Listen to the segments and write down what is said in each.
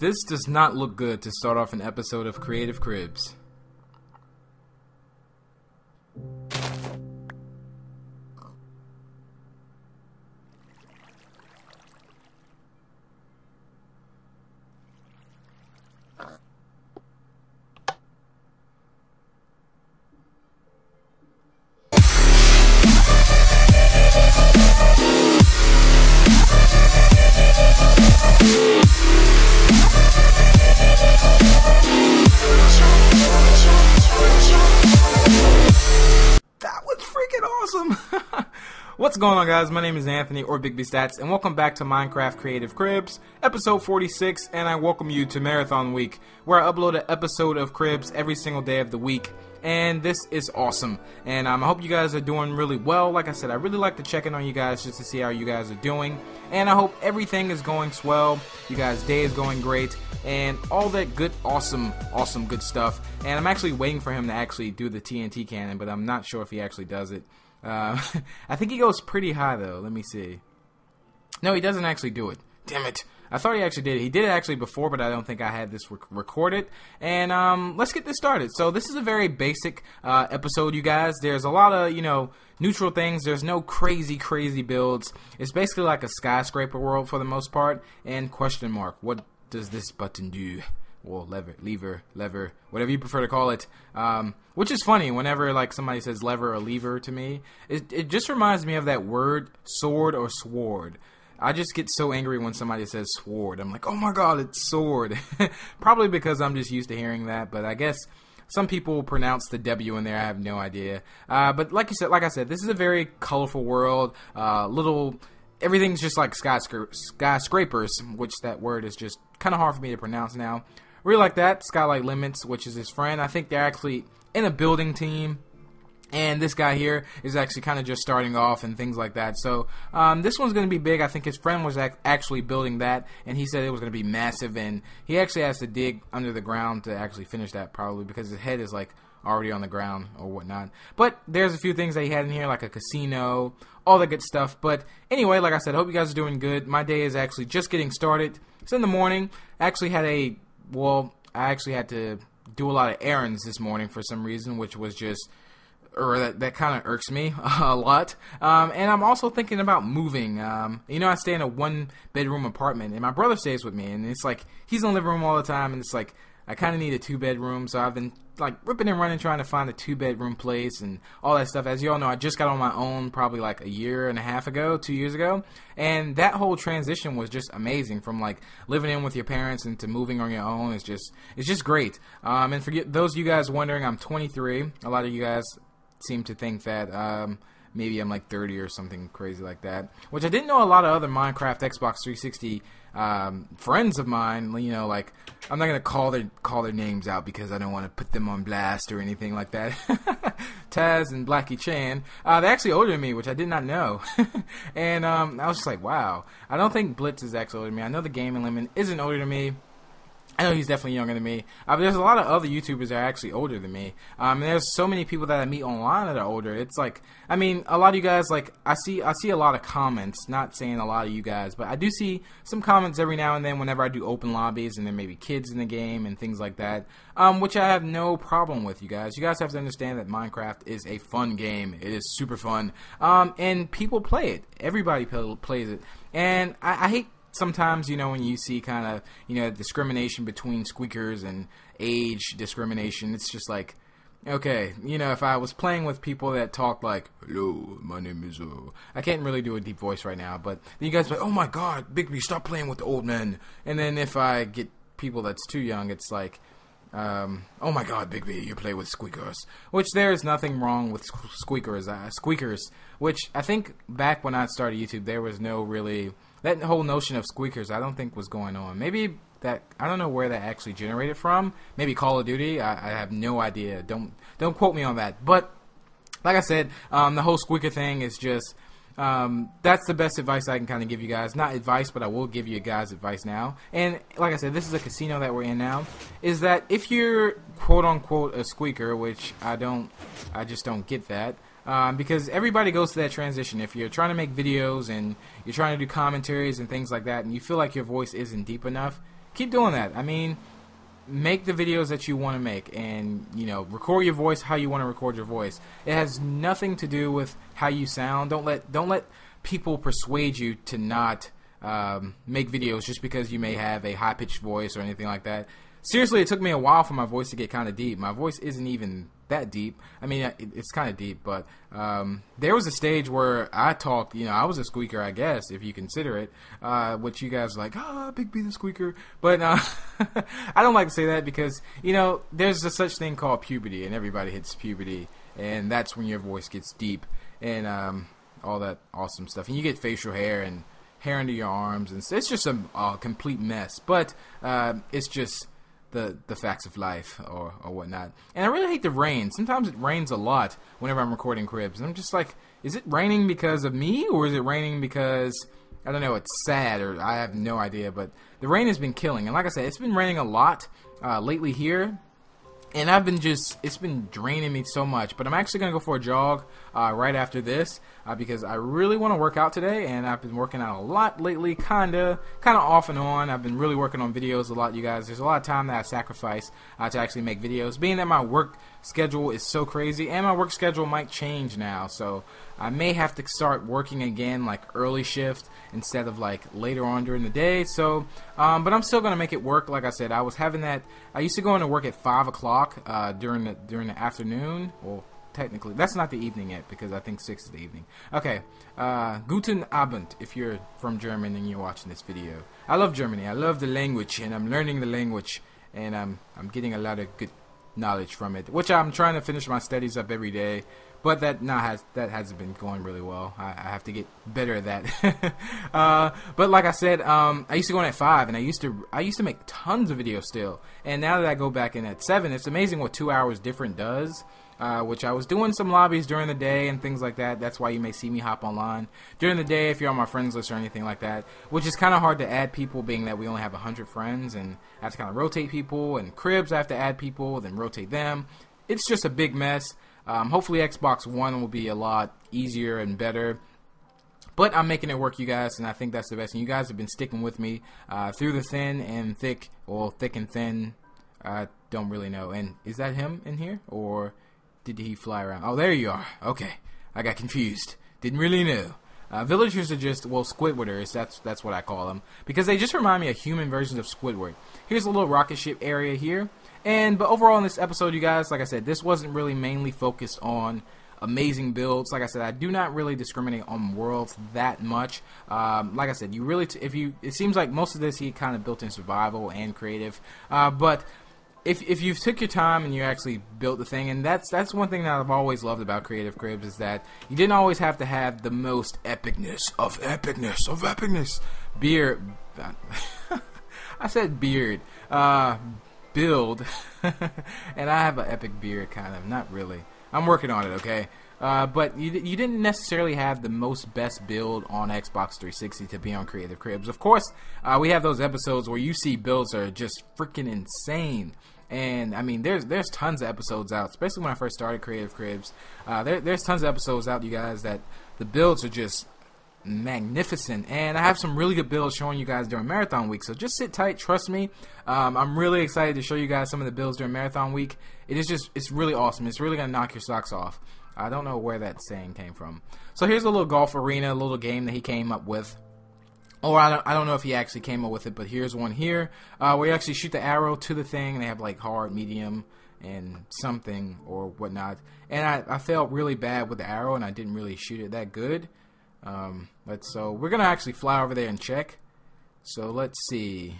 This does not look good to start off an episode of Creative Cribs. What's going on, guys? My name is Anthony, or B Statz, and welcome back to Minecraft Creative Cribs, episode 46, and I welcome you to Marathon Week, where I upload an episode of Cribs every single day of the week, and this is awesome, and I hope you guys are doing really well. Like I said, I really like to check in on you guys just to see how you guys are doing, and I hope everything is going swell, you guys' day is going great, and all that good, awesome good stuff. And I'm actually waiting for him to actually do the TNT cannon, but I'm not sure if he actually does it. I think he goes pretty high, though. Let me see. No, he doesn't actually do it. Damn it. I thought he actually did it. He did it actually before, but I don't think I had this recorded. And let's get this started. So this is a very basic episode, you guys. There's a lot of, neutral things. There's no crazy builds. It's basically like a skyscraper world for the most part. And question mark, what does this button do? Well, lever, whatever you prefer to call it. Which is funny whenever like somebody says lever or lever to me. It just reminds me of that word sword or sword. I just get so angry when somebody says sword. I'm like, oh my god, it's sword. Probably because I'm just used to hearing that, but I guess some people pronounce the W in there. I have no idea. But like I said, this is a very colorful world. Everything's just like skyscrapers, which that word is just kind of hard for me to pronounce now. Really like that. Skylight Limits, which is his friend. I think they're actually in a building team. And this guy here is actually kind of just starting off and things like that. So this one's going to be big. I think his friend was actually building that. And he said it was going to be massive. And he actually has to dig under the ground to actually finish that probably. Because his head is like already on the ground or whatnot. But there's a few things that he had in here, like a casino, all that good stuff. But anyway, like I said, I hope you guys are doing good. My day is actually just getting started. It's in the morning. I actually had to do a lot of errands this morning for some reason, which was just, that kind of irks me a lot. And I'm also thinking about moving. I stay in a one-bedroom apartment, and my brother stays with me, and it's like, he's in the living room all the time, and it's like, I kind of need a two-bedroom, so I've been like ripping and running trying to find a two-bedroom place and all that stuff. As you all know, I just got on my own probably like a year and a half ago, 2 years ago, and that whole transition was just amazing from like living in with your parents into moving on your own. It's just great. And for those of you guys wondering, I'm 23. A lot of you guys seem to think that maybe I'm like 30 or something crazy like that, which I didn't know. A lot of other Minecraft Xbox 360 friends of mine, like, I'm not gonna call their names out because I don't want to put them on blast or anything like that. Taz and Blackie Chan, they're actually older than me, which I did not know. And I was just like, wow. I don't think Blitz is actually older than me. I know the Gaming Lemon isn't older than me. I know he's definitely younger than me. But there's a lot of other YouTubers that are actually older than me. And there's so many people that I meet online that are older. It's like, a lot of you guys, like, I see a lot of comments, not saying a lot of you guys, but I do see some comments every now and then whenever I do open lobbies, and there may be kids in the game and things like that, which I have no problem with, you guys. You guys have to understand that Minecraft is a fun game. It is super fun. And people play it. Everybody plays it. And I hate sometimes, when you see kind of, discrimination between squeakers and age discrimination, it's just like, okay, if I was playing with people that talk like, hello, my name is, I can't really do a deep voice right now, but then you guys are like, oh my god, Bigby, stop playing with the old men. And then if I get people that's too young, it's like, oh my god, Bigby, you play with squeakers. Which there is nothing wrong with squeakers, which I think back when I started YouTube, there was no really, that whole notion of squeakers, I don't think was going on. Maybe that, I don't know where that actually generated from. Maybe Call of Duty. I have no idea. Don't quote me on that. But like I said, the whole squeaker thing is just, that's the best advice I can kind of give you guys. Not advice, but I will give you guys advice now. And like I said, this is a casino that we're in now. Is that if you're quote unquote a squeaker, which I just don't get that. Because everybody goes through that transition. If you're trying to make videos and you're trying to do commentaries and things like that, and you feel like your voice isn't deep enough, keep doing that. I mean, make the videos that you want to make, and you know, record your voice how you want to record your voice. It has nothing to do with how you sound. Don't let people persuade you to not make videos just because you may have a high-pitched voice or anything like that. Seriously, it took me a while for my voice to get kind of deep. My voice isn't even that deep. I mean, it's kind of deep, but there was a stage where I talked, you know, I was a squeaker, I guess, if you consider it, which you guys are like, Big B the squeaker, but I don't like to say that because, you know, there's a such thing called puberty, and everybody hits puberty, and that's when your voice gets deep, and all that awesome stuff, and you get facial hair and hair under your arms, and it's just a complete mess, but it's just the facts of life or whatnot. And I really hate the rain. Sometimes it rains a lot whenever I'm recording cribs. And I'm just like, is it raining because of me, or is it raining because, I don't know, it's sad, or I have no idea. But the rain has been killing. And like I said, it's been raining a lot lately here. And it's been draining me so much. But I'm actually going to go for a jog right after this because I really want to work out today. And I've been working out a lot lately, kind of off and on. I've been really working on videos a lot, you guys. There's a lot of time that I sacrifice to actually make videos. Being that my work schedule is so crazy, and my work schedule might change now. So I may have to start working again, like early shift instead of like later on during the day. So, but I'm still going to make it work. Like I said, I used to go into work at 5 o'clock during the afternoon. Well, technically, that's not the evening yet because I think 6 is the evening. Okay, Guten Abend if you're from German and you're watching this video. I love Germany. I love the language, and I'm learning the language, and I'm getting a lot of good knowledge from it, which I'm trying to finish my studies up every day. But that hasn't been going really well. I have to get better at that. But like I said, I used to go in at 5, and I used to make tons of videos still. And now that I go back in at 7, it's amazing what 2 hours different does. Which I was doing some lobbies during the day and things like that. That's why you may see me hop online during the day if you're on my friends list or anything like that. Which is kind of hard to add people, being that we only have 100 friends, and I have to kind of rotate people. And cribs, I have to add people, then rotate them. It's just a big mess. Hopefully Xbox One will be a lot easier and better. But I'm making it work, you guys, and I think that's the best. And you guys have been sticking with me through the thin and thick, or thick and thin. I don't really know. And is that him in here, or did he fly around? Oh, there you are. Okay, I got confused. Didn't really know. Villagers are just, well, Squidwarders. That's what I call them, because they just remind me of human versions of Squidward. Here's a little rocket ship area here. But overall in this episode, you guys, like I said, this wasn't really mainly focused on amazing builds. Like I said, I do not really discriminate on worlds that much. Like I said, you really, it seems like most of this he kind of built in survival and creative. But if you took your time and you actually built the thing, and that's one thing that I've always loved about Creative Cribs, is that you didn't always have to have the most epicness of epicness. Beard. I said beard. Build. And I have an epic beard, kind of. Not really. I'm working on it, okay? But you didn't necessarily have the most best build on Xbox 360 to be on Creative Cribs. Of course, we have those episodes where you see builds that are just freaking insane. And I mean, there's tons of episodes out, especially when I first started Creative Cribs. There's tons of episodes out, you guys, that the builds are just magnificent, and I have some really good builds showing you guys during Marathon Week, so just sit tight, trust me. I'm really excited to show you guys some of the builds during Marathon Week. It's really awesome. It's really gonna knock your socks off. I don't know where that saying came from. So here's a little golf arena, a little game that he came up with. Or I don't know if he actually came up with it, but here's one here where you actually shoot the arrow to the thing, and they have like hard, medium, and something or whatnot. And I felt really bad with the arrow, and I didn't really shoot it that good. So we're gonna actually fly over there and check. So let's see.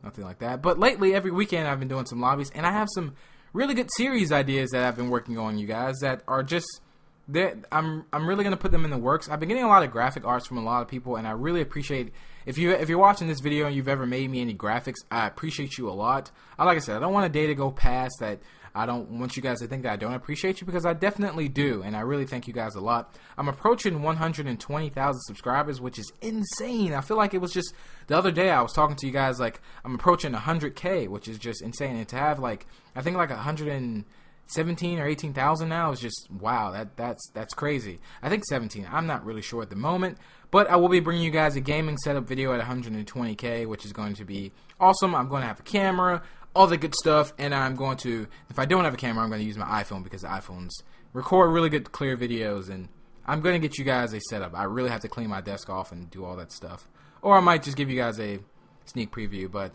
Nothing like that. But lately, every weekend, I've been doing some lobbies, and I have some really good series ideas that I've been working on, you guys, that are just I'm really gonna put them in the works. I've been getting a lot of graphic arts from a lot of people, and I really appreciate if you're watching this video and you've ever made me any graphics. I appreciate you a lot. Like I said, I don't want a day to go past that I don't want you guys to think that I don't appreciate you, because I definitely do, and I really thank you guys a lot. I'm approaching 120,000 subscribers, which is insane. I feel like it was just the other day I was talking to you guys, like, I'm approaching 100K, which is just insane. And to have, like, I think like 117 or 18,000 now is just, wow, that's crazy. I think 17. I'm not really sure at the moment, But I will be bringing you guys a gaming setup video at 120K, which is going to be awesome. I'm going to have a camera, all the good stuff, and I'm going to, if I don't have a camera, I'm going to use my iPhone because the iPhones record really good clear videos, and I'm going to get you guys a setup. I really have to clean my desk off and do all that stuff. Or I might just give you guys a sneak preview, but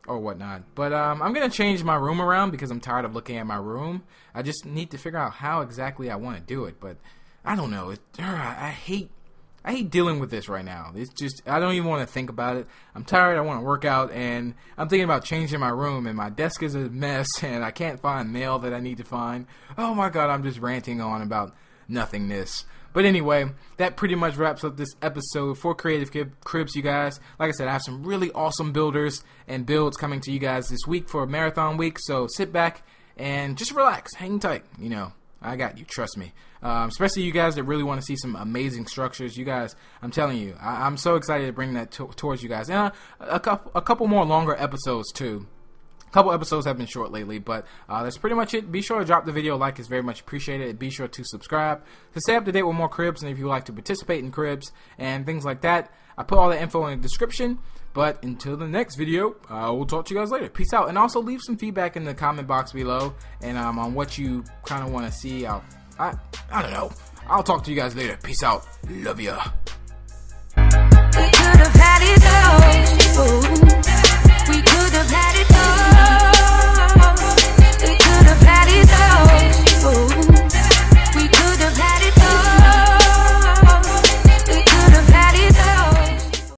or whatnot. But I'm going to change my room around because I'm tired of looking at my room. I just need to figure out how exactly I want to do it, but I don't know. I hate dealing with this right now. It's just, I don't even want to think about it. I'm tired, I want to work out, and I'm thinking about changing my room, and my desk is a mess, and I can't find mail that I need to find. Oh my god, I'm just ranting on about nothingness. But anyway, that pretty much wraps up this episode for Creative Cribs, you guys. Like I said, I have some really awesome builders and builds coming to you guys this week for Marathon Week, so sit back and just relax, hang tight, you know. I got you, trust me. Especially you guys that really want to see some amazing structures. You guys, I'm telling you, I'm so excited to bring that towards you guys. And a couple more longer episodes too. A couple episodes have been short lately, but that's pretty much it. Be sure to drop the video a like, it's very much appreciated. Be sure to subscribe to stay up to date with more cribs, and if you would like to participate in cribs and things like that, I put all the info in the description. But until the next video, I will talk to you guys later. Peace out. And also leave some feedback in the comment box below, and on what you kind of want to see. I don't know. I'll talk to you guys later. Peace out. Love ya. We could have had it all. We could have had it all.